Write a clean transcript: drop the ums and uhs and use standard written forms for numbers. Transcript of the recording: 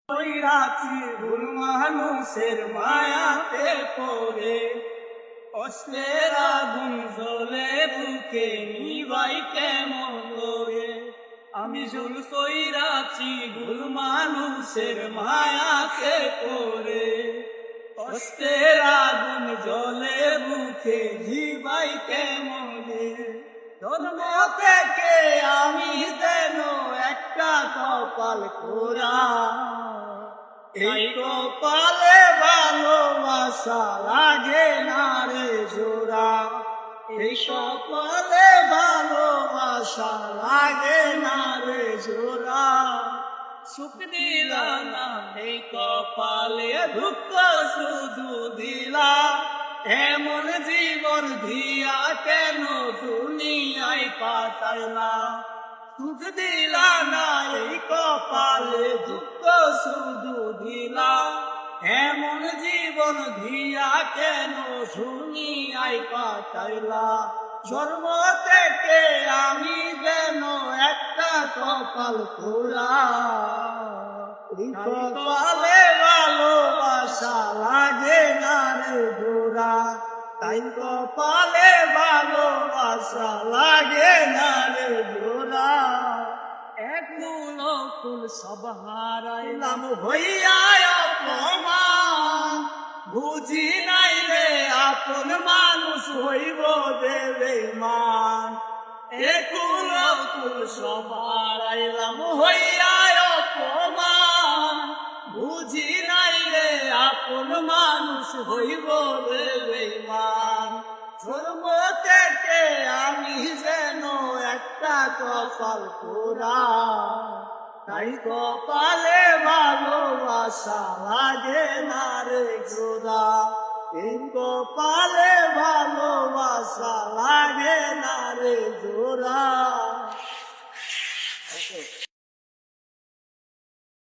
রাত্রি ভুল মানুষের মায়াতে পড়ে কষ্টের আগুন জ্বলে বুকে নিবাই কেমন করে। আমি ঝুল কইরাছি ভুল মানুষের মায়াতে পড়ে কষ্টের আগুন জ্বলে বুকে নিবাই কেমন করে। জন্ম থেকে আমি যেন একটা কপাল পোড়া, এই কপালে ভালোবাসা লাগে না রে জোড়া, এই কপালে ভালোবাসা লাগে না রে জোড়া। সুখ দিলা না এই কপালে দুঃখ শুধু দিলা, এমন জীবন দিয়া কেন দুনিয়ায় পাঠাইলা। সুখ দিলা না এই কপালে দুঃখ শুধু দিলা, এমন জীবন দিয়া কেন দুনিয়ায় পাঠাইলা। জন্ম থেকে আমি যেন একটা কপাল পোড়া, এই কপালে ভালোবাসা লাগে না রে জোড়া, তাই কপালে ভালোবাসা লাগে না রে জোড়া। একগুল ফুল সব হারাইলাম হইয়া অপমান, বুঝি নাই রে আপন মানুষ হইব বেঈমান। একগুল ফুল সব হারাইলাম হইয়া অপমান, বুঝি নাই রে আপন মানুষ হইব বেঈমান। জন্ম থেকে আমি যেন একটা কপাল পোড়া, তাই কপালে ভালোবাসা লাগে না রে জোড়া, এই কপালে ভালোবাসা লাগে না রে জোড়া।